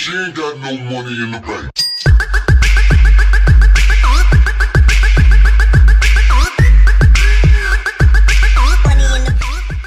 She ain't got no money in the bank.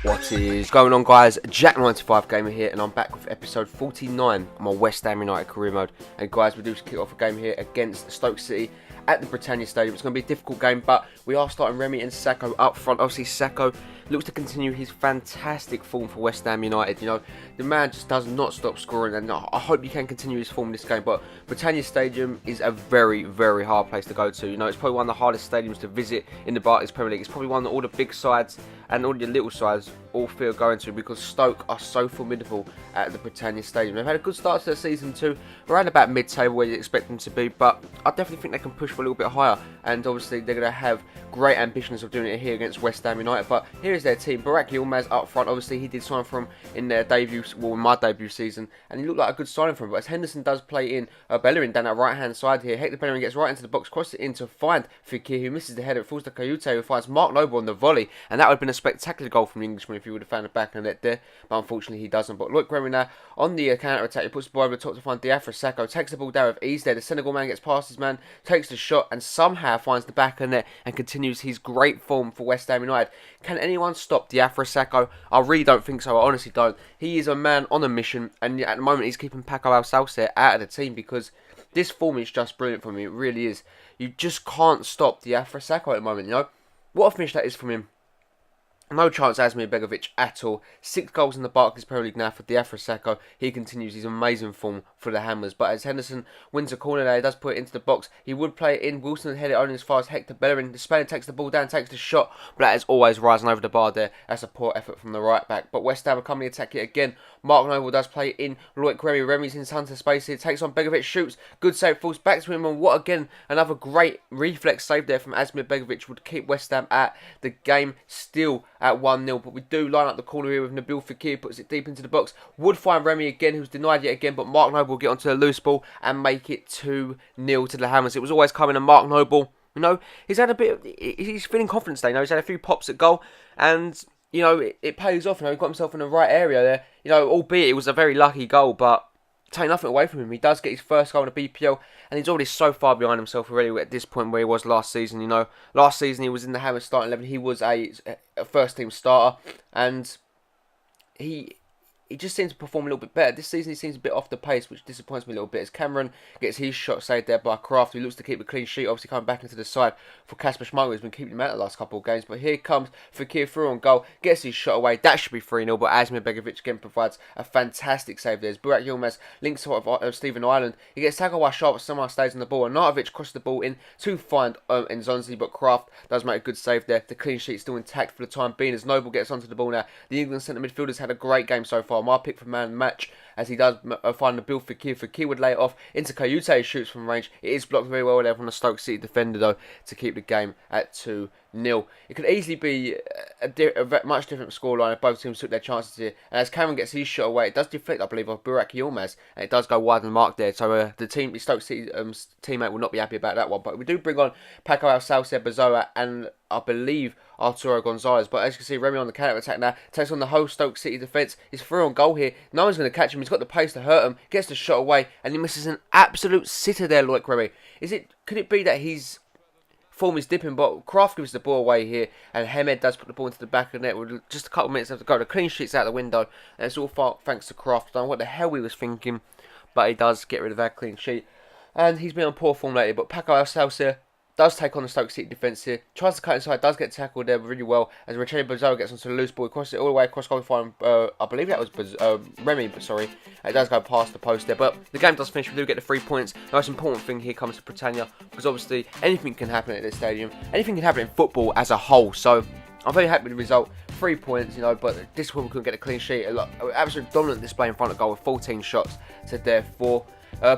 What is going on, guys? Jack95 Gamer here, and I'm back with episode 49 on my West Ham United career mode. And guys, we do kick off a game here against Stoke City at the Britannia Stadium. It's going to be a difficult game, but we are starting Remy and Sakho up front. Obviously, Sakho looks to continue his fantastic form for West Ham United. You know, the man just does not stop scoring, and I hope he can continue his form in this game. But Britannia Stadium is a very, very hard place to go to. You know, it's probably one of the hardest stadiums to visit in the Barclays Premier League. It's probably one that all the big sides and all the little sides all fear going to, because Stoke are so formidable at the Britannia Stadium. They've had a good start to the season too, around about mid-table where you expect them to be, but I definitely think they can push for a little bit higher, and obviously they're going to have great ambitions of doing it here against West Ham United. But here is their team. Burak Yilmaz up front. Obviously he did sign from in their debut, well, in my debut season, and he looked like a good signing for him. But as Henderson does play in Bellerin down that right hand side here, Hector Bellerin gets right into the box, crosses it in to find Fekir, who misses the header. It falls to Kayute, who finds Mark Noble on the volley, and that would have been a spectacular goal from the Englishman if he would have found the back of the net there, but unfortunately he doesn't. But look, Remy now on the counter attack, he puts the ball over the top to find A.F.C. Sakho, takes the ball down with ease there. The Senegal man gets past his man, takes the shot, and somehow finds the back of the net and continues his great form for West Ham United. Can anyone stop A.F.C. Sakho? I really don't think so. I honestly don't. He is a man on a mission, and at the moment he's keeping Paco Alcácer out of the team, because this form is just brilliant for me. It really is. You just can't stop A.F.C. Sakho at the moment. You know what a finish that is from him. No chance Asmir Begovic at all. 6 goals in the Barclays Premier League now for A.F.C. Sakho. He continues his amazing form for the Hammers. But as Henderson wins a corner there, he does put it into the box. He would play it in. Wilson head it only as far as Hector Bellerin. The Spaniard takes the ball down, takes the shot. But that is always rising over the bar there. That's a poor effort from the right back. But West Ham are coming to attack it again. Mark Noble does play in. Loic Remy. Remy's in centre space here. Takes on Begovic. Shoots. Good save. Falls back to him. And what again? Another great reflex save there from Asmir Begovic would keep West Ham at the game, still at 1-0. But we do line up the corner here with Nabil Fekir. Puts it deep into the box. Would find Remy again, who's denied yet again. But Mark Noble will get onto the loose ball and make it 2-0 to the Hammers. It was always coming to Mark Noble. You know, he's had a bit. He's feeling confident today. You know, he's had a few pops at goal, and you know it pays off. You know, he got himself in the right area there. You know, albeit it was a very lucky goal, but take nothing away from him. He does get his first goal in the BPL, and he's already so far behind himself already at this point where he was last season. You know, last season he was in the Hammers starting 11. He was a first team starter, and he just seems to perform a little bit better. This season he seems a bit off the pace, which disappoints me a little bit, as Cameron gets his shot saved there by Kraft, who looks to keep a clean sheet, obviously coming back into the side for Kasper Schmeichel, who's been keeping him out the last couple of games. But here comes Fekir through on goal, gets his shot away. That should be 3-0, but Asmir Begovic again provides a fantastic save there. As Burak Yilmaz links to Stephen Ireland, he gets tackled by Sharp, but somehow stays on the ball. And Nartovic crosses the ball in to find Nzonzi, but Kraft does make a good save there. The clean sheet still intact for the time being, as Noble gets onto the ball now. The England centre midfielders had a great game so far. My pick for man of the match, as he does find the Bill Fekir. Fekir would lay it off into Kayute, shoots from range. It is blocked very well there from the Stoke City defender, though, to keep the game at 2-0. It could easily be a much different scoreline if both teams took their chances here. And as Cameron gets his shot away, it does deflect, I believe, off Burak Yilmaz, and it does go wide of the mark there. So the Stoke City teammate will not be happy about that one. But we do bring on Paco Alcácer, Bazoa, and I believe Arturo Gonzalez. But as you can see, Remy on the counter attack now, takes on the whole Stoke City defence. He's through on goal here. No one's going to catch him. He's got the pace to hurt him. Gets the shot away, and he misses an absolute sitter there, Loic Remy. Could it be that his form is dipping? But Kraft gives the ball away here, and Hemed does put the ball into the back of the net with just a couple of minutes left to go. The clean sheet's out the window, and it's all thanks to Kraft. I don't know what the hell he was thinking, but he does get rid of that clean sheet. And he's been on poor form lately, but Paco Alcácer does take on the Stoke City defence here. Tries to cut inside, does get tackled there really well, as Richard Bazoa gets onto the loose ball. He crosses it all the way across goal to find, I believe that was Remy, but sorry. It does go past the post there, but the game does finish. We do get the 3 points. The most important thing here comes to Britannia, because obviously anything can happen at this stadium. Anything can happen in football as a whole, so I'm very happy with the result. 3 points, you know, but this one we couldn't get a clean sheet. Absolute dominant display in front of goal with 14 shots to their 4.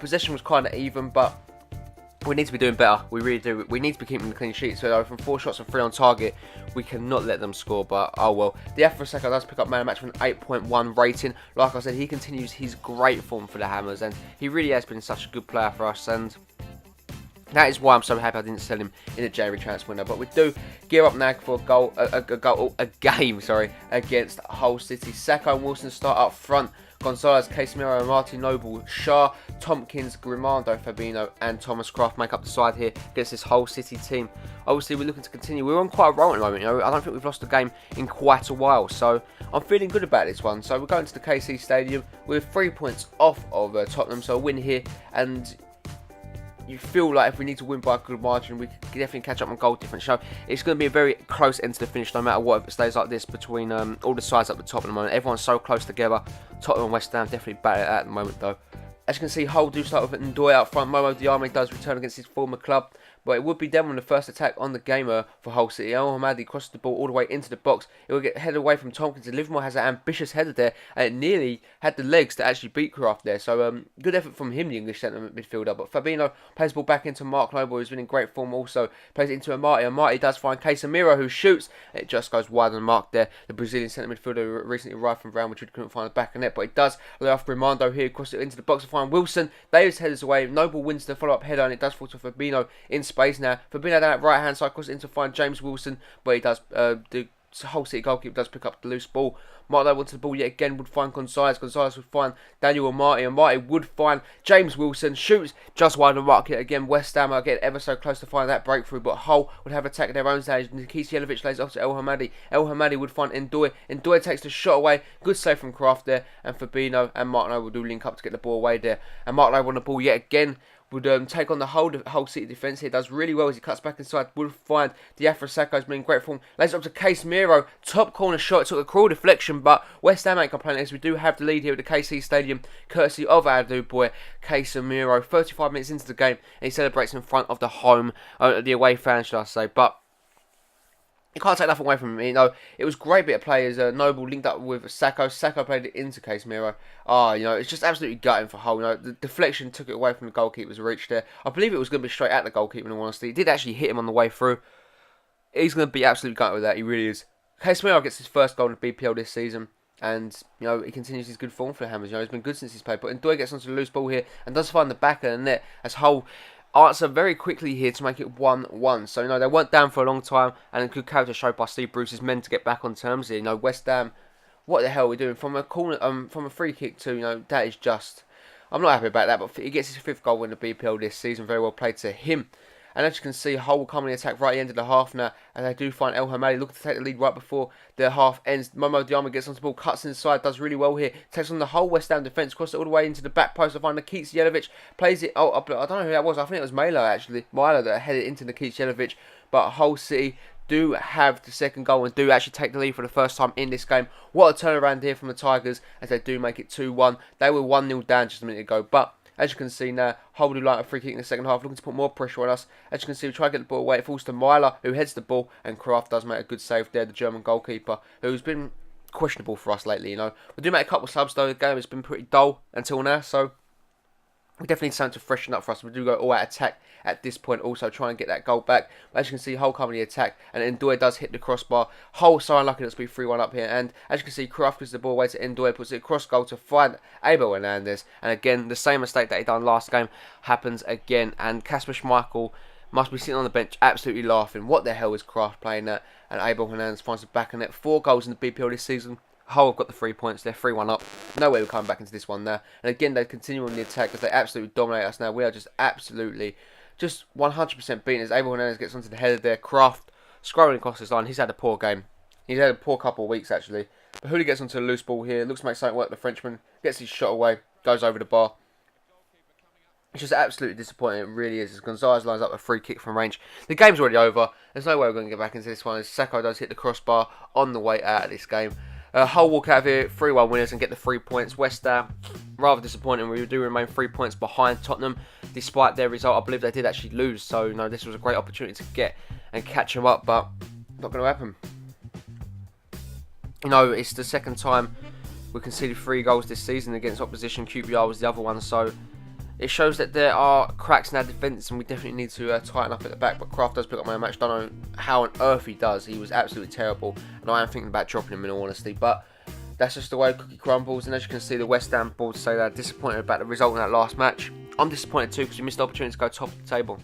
Possession was kind of even, but we need to be doing better. We really do. We need to be keeping the clean sheet. So from 4 shots and 3 on target, we cannot let them score. But oh well. A.F.C. Sakho does pick up man of the match with an 8.1 rating. Like I said, he continues his great form for the Hammers, and he really has been such a good player for us. And that is why I'm so happy I didn't sell him in the January transfer window. But we do gear up now for a game against Hull City. Sakho and Wilson start up front. Gonzalez, Casemiro, Martin Noble, Shah, Tompkins, Grimando, Fabinho and Thomas Kraft make up the side here against this whole City team. Obviously, we're looking to continue. We're on quite a roll at the moment. I don't think we've lost a game in quite a while, so I'm feeling good about this one. So we're going to the KC Stadium. We're 3 points off of Tottenham, so a win here, and you feel like if we need to win by a good margin, we can definitely catch up on goal difference. So it's going to be a very close end to the finish, no matter what, if it stays like this between all the sides up the top at the moment. Everyone's so close together. Tottenham and West Ham definitely battle at the moment, though. As you can see, Hull do start with Ndoye out front. Momo Diame does return against his former club, but it would be them on the first attack on the gamer for Hull City. El Hamadi crosses the ball all the way into the box. It will get headed away from Tompkins. And Livermore has an ambitious header there, and it nearly had the legs to actually beat Kraft there. So good effort from him, the English centre midfielder. But Fabinho plays the ball back into Mark Noble, who's been in great form also. Plays it into Amati. Amati does find Casemiro, who shoots. It just goes wide on the mark there. The Brazilian centre midfielder who recently arrived from Real Madrid couldn't find the back of net, but it does lay off Grimando here. Crosses it into the box to find Wilson. Davis headers away. Noble wins the follow-up header, and it does fall to Fabinho in space now. Fabinho down that right-hand side, crosses in to find James Wilson, but he does, the Hull City goalkeeper does pick up the loose ball. Martin wanted the ball yet again, would find Gonzalez. Gonzalez would find Daniel Amati. Amati would find James Wilson. Shoots just wide of the mark yet again. West Ham are getting ever so close to finding that breakthrough, but Hull would have attack at their own stage. Nikita Jelavic lays off to El Hamadi. El Hamadi would find Ndoye. Ndoye takes the shot away. Good save from Kraft there, and Fabinho and Martin will do link up to get the ball away there. And Martin on the ball yet again. Would take on the whole City defence here. Does really well as he cuts back inside. Would find the A.F.C. Sakho's been in great form. Lays it up to Casemiro. Top corner shot. Took a cruel deflection, but West Ham ain't complaining as we do have the lead here at the KC Stadium, courtesy of our new boy Casemiro. 35 minutes into the game, and he celebrates in front of the away fans, should I say. But you can't take nothing away from him. It was a great bit of players. Noble linked up with Sakho. Sakho played it into Casemiro. It's just absolutely gutting for Hull. The deflection took it away from the goalkeeper's reach there. I believe it was going to be straight at the goalkeeper, in all honesty. It did actually hit him on the way through. He's going to be absolutely gutted with that. He really is. Casemiro gets his first goal in the BPL this season. And, he continues his good form for the Hammers. He's been good since he's played. But Ndoye gets onto the loose ball here and does find the back of the net as Hull answer very quickly here to make it 1-1. So, they weren't down for a long time, and a good character showed by Steve Bruce's men to get back on terms here. West Ham, what the hell are we doing? From a corner, from a free kick to, that is just, I'm not happy about that, but he gets his 5th goal in the BPL this season. Very well played to him. And as you can see, Hull will come in the attack right at the end of the half now, and they do find El Hamadi looking to take the lead right before the half ends. Momo Diame gets onto the ball, cuts inside, does really well here, takes on the whole West Ham defence, crosses it all the way into the back post to find Nikita Jelavic, plays it, I don't know who that was, I think it was Milo that headed into Nikita Jelavic, but Hull City do have the second goal and do actually take the lead for the first time in this game. What a turnaround here from the Tigers as they do make it 2-1. They were 1-0 down just a minute ago, but as you can see now, Hull do like a free kick in the second half, looking to put more pressure on us. As you can see, we try to get the ball away. It falls to Myler, who heads the ball, and Kraft does make a good save there, the German goalkeeper, who's been questionable for us lately, We do make a couple of subs, though. The game has been pretty dull until now, so we definitely need something to freshen up for us. We do go all out attack at this point, also trying to get that goal back. But as you can see, Hull come in the attack, and Ndoye does hit the crossbar. Hull so unlucky not to be 3-1 up here. And as you can see, Kraft gives the ball away to Ndoye, puts it across goal to find Abel Hernandez. And again, the same mistake that he done last game happens again. And Kasper Schmeichel must be sitting on the bench absolutely laughing. What the hell is Kraft playing at? And Abel Hernandez finds the back of net. 4 goals in the BPL this season. Hull have got the 3 points. They're 3-1 up. No way we're coming back into this one now. And again, they continue on the attack as they absolutely dominate us now. We are just absolutely, just 100% beaten as Abel Hernandez gets onto the header there. Kraft scrolling across his line. He's had a poor game. He's had a poor couple of weeks, actually. But Hooley gets onto the loose ball here. Looks to make something work. The Frenchman gets his shot away. Goes over the bar. It's just absolutely disappointing. It really is. As Gonzalez lines up a free kick from range. The game's already over. There's no way we're going to get back into this one. As Sakho does hit the crossbar on the way out of this game. Hull walk out of here, 3-1 winners and get the 3 points. West Ham, rather disappointing. We do remain 3 points behind Tottenham, despite their result. I believe they did actually lose, so this was a great opportunity to get and catch them up, but not going to happen. It's the second time we conceded 3 goals this season against opposition. QPR was the other one, so it shows that there are cracks in our defence and we definitely need to tighten up at the back. But Kraft does pick up my match. Don't know how on earth he does. He was absolutely terrible. And I am thinking about dropping him in all honesty. But that's just the way cookie crumbles. And as you can see, the West Ham board say they're disappointed about the result in that last match. I'm disappointed too because we missed the opportunity to go top of the table.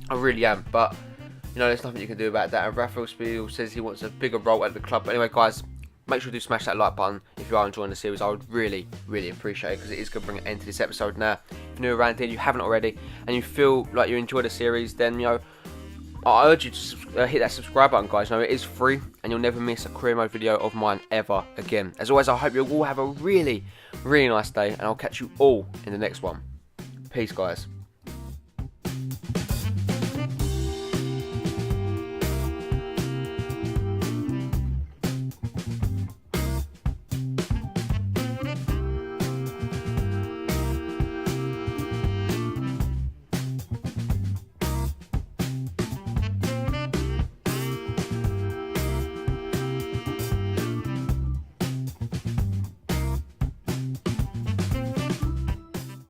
I really am. But, there's nothing you can do about that. And Raphael Spiegel says he wants a bigger role at the club. But anyway, guys, make sure to smash that like button if you are enjoying the series. I would really appreciate it, because it is going to bring an end to this episode now. If you're new around here, you haven't already, and you feel like you enjoy the series, then I urge you to hit that subscribe button, guys. It is free, and you'll never miss a career mode video of mine ever again. As always, I hope you all have a really nice day, and I'll catch you all in the next one. Peace, guys.